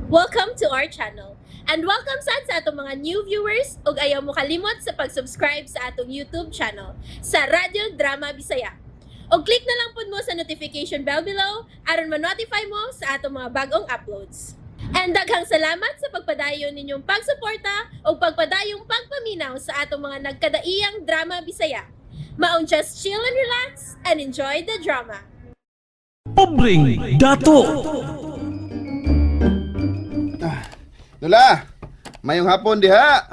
Welcome to our channel. And welcome sa atong mga new viewers ug ayaw mo kalimot sa pag-subscribe sa atong YouTube channel sa Radio Drama Bisaya. O click na lang pud mo sa notification bell below aron ma-notify mo sa atong mga bagong uploads. And daghang salamat sa pagpadayon ninyong pagsuporta o pagpadayong pagpaminaw sa atong mga nagkadaiyang Drama Bisaya. Maong just chill and relax and enjoy the drama. Pobreng Dato. Lola, mayong hapon diha.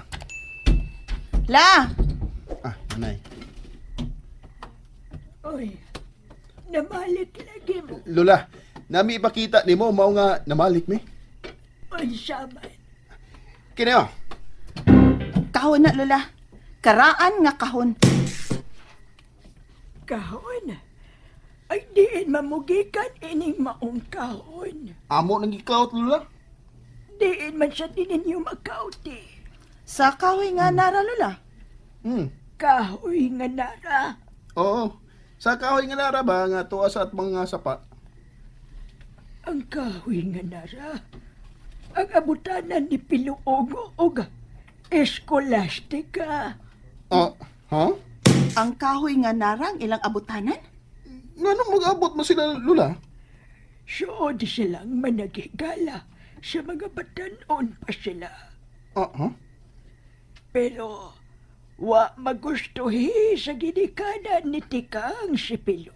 La! Nanay. Oy, namalik lagi mo. Lola, nami ipakita nimo mao nga namalik mi. Oy, saman. Kini oh. Kahon na, Lola. Karaan nga kahon. Kahon. Ay, diin mamugikan ining maong kahon. Amo nang ikaw, Lola. Diin man siya din ninyo makauti. Sa kahoy nga nara, Lola. Kahoy nga nara. Oo. Sa kahoy nga nara ba nga tuwa sa at mga sapa? Ang kahoy nga nara. Ang abutanan ni Piluogo og Eskolastika. Ha? Ang kahoy nga narang ilang abutanan? Ngano mag-abot mo sila, Lola? Suod silang managigala sa mga batanon pa sila. Ha? Pero wa magustuhi sa ginikanan ni Tikang si Pilo.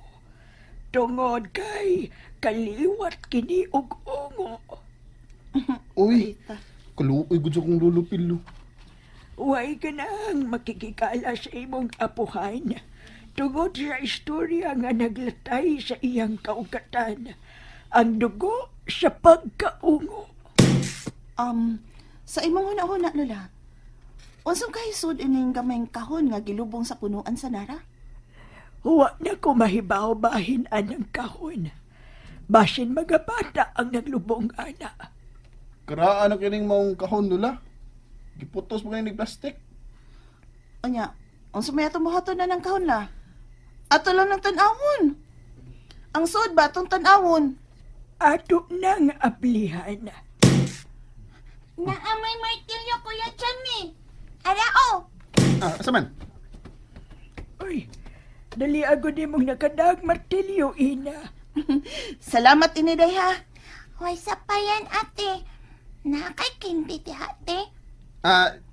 Tungod kay kaliwat kini og ungo. Uy, kaluoy gud sa kong lolo Pilo. Way ka nang makikikala sa imong apuhan. Tungod sa istorya nga naglatay sa iyang kaugatan. Ang dugo sa pagkaungo. Sa imong huna-huna, Lola. Unsang kahisod ining gamayng kahon nga gilubong sa punuan sa nara? Huwa na ko mahibaw bahin anang kahon. Basin mga bata ang naglubong ana. Karaan na kining maong kahon, Lola. Giputos mo kaning plastic. Anya, unsa may atong buhaton na ng kahon, la? Ato lang ng tanawon. Ang sod ba atong tanawon? Ato nang aplihan. Naamay martilyo, Kuya Chami. Arao! Asa man? Uy, dali ako di mong nakadag martilyo, ina. Salamat iniday, ha? Huwag sapayan, ate. Nakay kindi ti ate.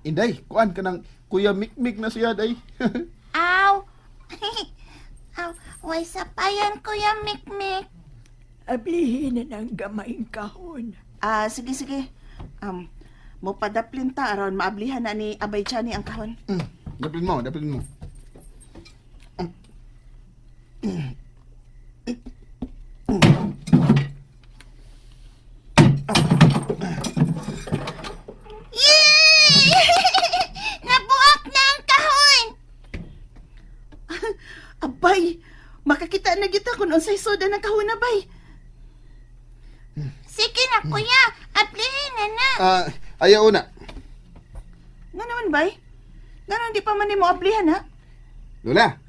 Inday, kuan ka ng Kuya Mikmik na siya, day. Aw! Aw, huwag sapayan, Kuya Mikmik. Ablihin na ng gamayng kahon. Sige. Mo padaplin ta aron maablihan na ni Abay Chani ang kahon. Daplin mo. Yay! Nabuak na ang kahon! Abay, makakita na kita kung unsay soda ng kahon, Abay. Sige na, Kuya. Aplihin na. Ayaw na. Nga naman, Bay? Ganon di pa man ni mo ablihan, ha? Lola,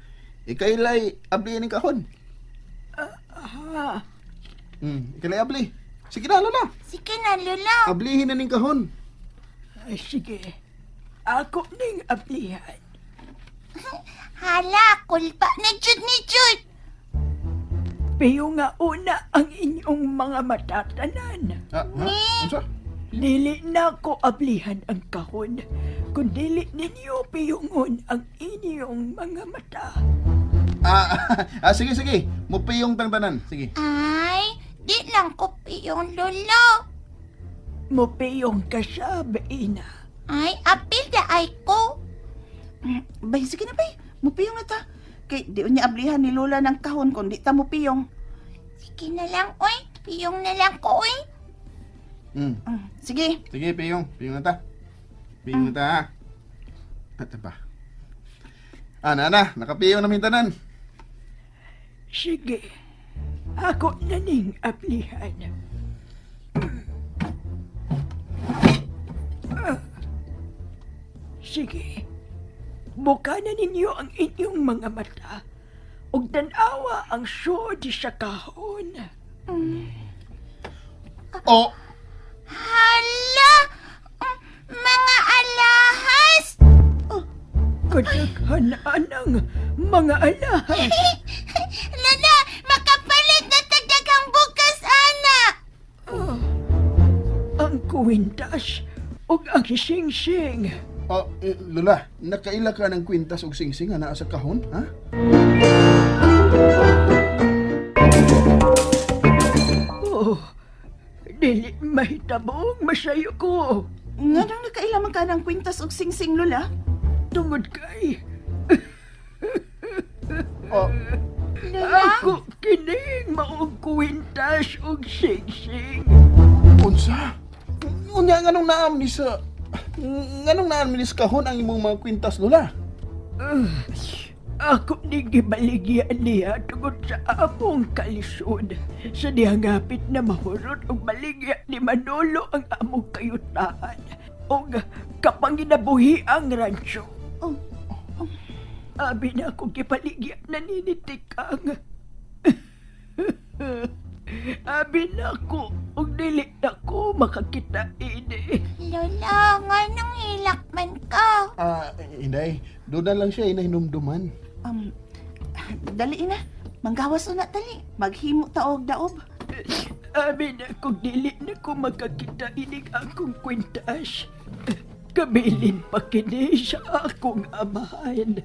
ikailay abli ng kahon. Ha? Ikailay abli. Sige na, Lola. Sige na, Lolo. Ablihin na ng kahon. Sige. Ako ning aplihan. Hala, kulpa na jud ni Jud. Pero nga una ang inyong mga matatanan. Unsa? Dili na ko ablihan ang kahon. Kung dili ninyo piyungon ang inyong mga mata. Sige. Mupiyong tang tanan. Sige. Ay, di lang ko piyong, Lolo. Mupiyong ka siya, Beina. Ay, apil da ay ko. Bay, sige na, Bay. Mupiyong na ta. Kay di niya ablihan ni Lola ng kahon kung di ta mupiyong. Sige na lang, oy. Piyong na lang ko, oy. Sige. Sige, piyong. Piyong na ta. Piyong na ta, ha? Ito pa. Nana, nakapiyong namin tanan. Sige. Ako na ning aplihan. Sige. Buka na ninyo ang inyong mga mata. ug tanawa ang sud sa kahon. Oh, Hala! kadaghanan ng mga alahas. Lola, makapalit na tagdagang bukas, ana. Ang kwintas ug ang singsing. Lola, nakaila ka ng kwintas og singsing nga naa sa kahon, ha? Oh, dili mahitabong masayo ko. Nga nang nakailaman ka ng kwintas og singsing, Lola? Tungod kay Oh, ako kining maong kwintas ug singsing. unsa? Unya nganong naam ni sa kahon ang imong mga kwintas, Lola? Ako ni gibaligyan niya tungod sa among kalisod. Sa dihangapit na mahurot og baligya ni Manolo ang among kayutaan. Og kapanginabuhi ang rancho. Oh, Abi na akong gibaligya na ninitikang. Abi na ko og dili na ko makakita ini. Lola, nga nang hilakman ka. Inday, doon na lang siya inahinumduman. Dali na. Manggawas na tali. Maghimo taog daob. Abi na kung dili na ko makakita inig akong kwintas. Kabilin pa kini sa akong amahan.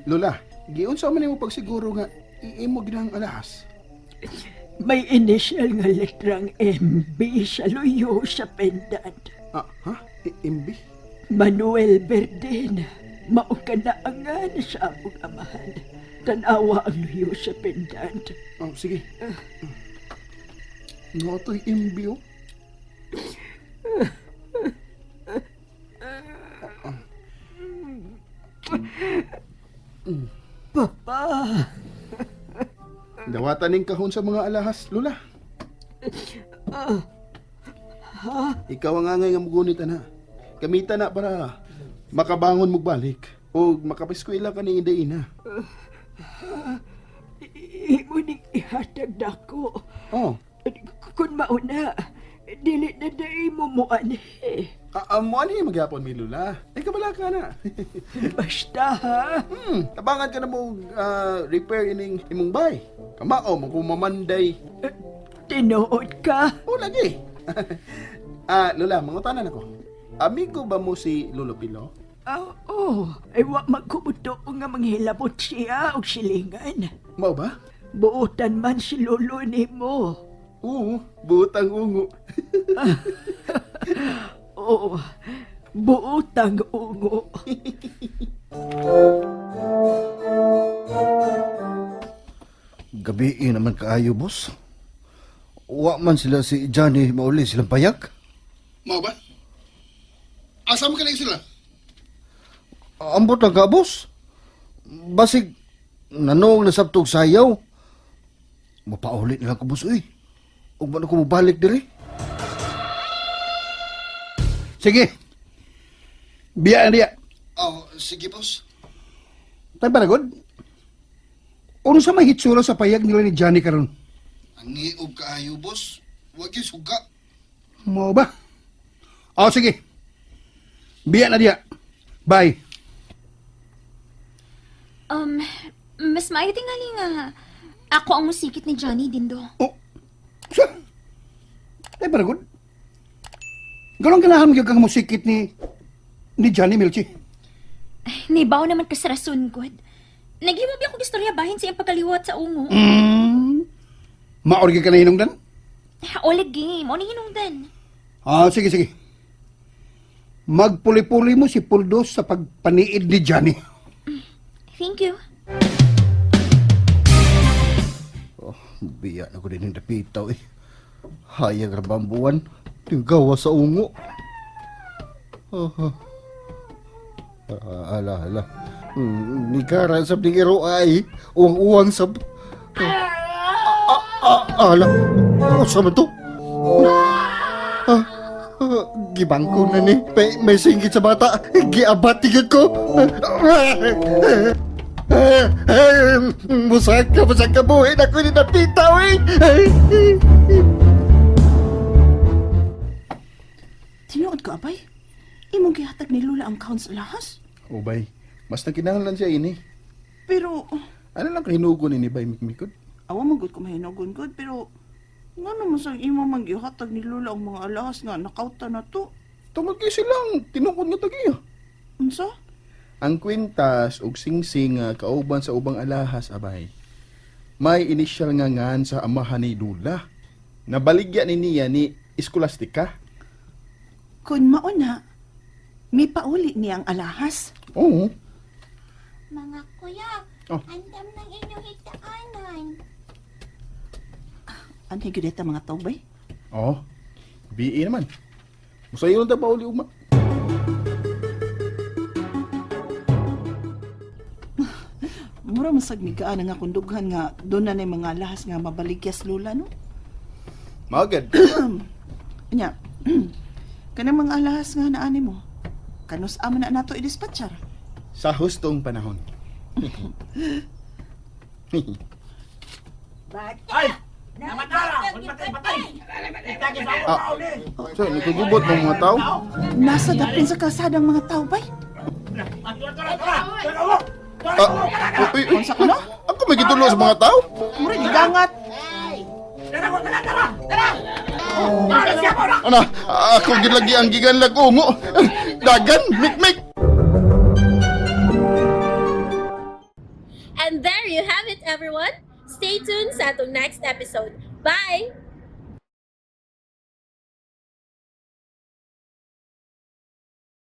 Lola, giunsa man nimo pagsiguro nga iimo ginang alahas? May initial nga letrang MB sa luyo sa pendant. MB? Manuel Berdena, maukanaangan sa among amahan. Tanawa ang luyo sa pendant. Sige. Nga to'y MB, oh. Papa, Dawatan ning kahon sa mga alahas, Lola. Ikaw ang angay nga mugunit, ana. Kamita na para makabangon mo balik o makapiskwela ka ni Inday na. imo ning ihatag nako. Oh, Kung mauna, dili na dahi mo muan. mo ano yung magyapon mi, Lola? Ay, kabala ka na. Basta ha. Tabangan ka na mo repair ining imong bay. Kamao mo kung mamanday. Tinuod ka. O, lagi. Lola, mangutanan ako. Amigo ba mo si Lolo Pilo? Oo. Ay wa magkumuto nga manghilabot siya o silingan. Mao ba? Buotan man si lolo ni mo. Oo, butang ungo. Oo. Buotang ungo. Gabi naman kaayo, boss. Wa man sila si Johnny mauli silang payag. Mao ba? Asa mo kaling sila? Ambot lang ka, boss. Basig nanong nasabtog sayaw. Mapaulit na lang ko, boss, uy. Huwag ba na ko mabalik diri? Sige. Biya na diya. Sige, boss. Tayo ba na, God? Ano sa may hitsura sa payag nila ni Johnny karon? Ang iog kaayo, boss. Huwag yung suga. Mo ba? Sige. Biya na diya. Bye. Mas maayo tingali nga. Ako ang musikit ni Johnny Dindo. Siya. Tayo ba na, God? Galong ganahan mo kang musikit ni Johnny Milchi. Naibaw naman ka sa rason, God. Naghimabi ako istorya bahin sa iyang pagkaliwat sa ungo. Maorgi ka na hinungdan? Oleg game. O hinungdan. Sige, sige. Magpuli-puli mo si Puldos sa pagpaniid ni Johnny. Thank you. Biya na ko din yung napitaw, eh. Hayag rabambuan. Tinggawa sa ungo. Ala. Nigara sab ning iro ay. Uwang-uwang sab. Ala. Sa man to? Gibangko na ni. May singgit sa bata. Giabat tigit ko. Musaka buhay na ko ni napitaw, eh. Tinuod ka, abay? Imong gihatag ni Lula ang count sa lahas? O bay, mas nakinahanglan siya ini. Pero, Ano lang kahinugon ini bay mikmikod? awa man gud ko mahinagon gud, pero nga naman sa imo maggihatag ni Lola ang mga alahas nga nakauta na to. Tungod kay silang tinungkod nga tagiya. Unsa? Ang kwintas ug singsing nga kauban sa ubang alahas abay. May inisyal nga ngan sa amahan ni Lula. Nabaligya ni niya ni Scholastica. Kun mauna, may pauli niyang alahas. Oo. Mga kuya, Oh. andam ng inyong higdaanan. Ang higudeta mga tawbay. Oh. BE naman. Musayon ta pa uli uma. Mura masag ni kaan nga kundughan nga doon na mga alahas nga mabaligyas Lola, no? Magad. Nya, kanang mga alahas nga naani mo, kanus amo na nato i-dispatchar. Sa hustong panahon. So, nagugubot ng mga tao? Nasa dapin sa kalsadang mga tawbay. Unsa ka na? Ako may gitulo sa mga tao? Mura gigangat. Ana, ako gilagi ang giganlag ungo. Dagan, mikmik. And there you have it, everyone. Stay tuned sa atong next episode. Bye!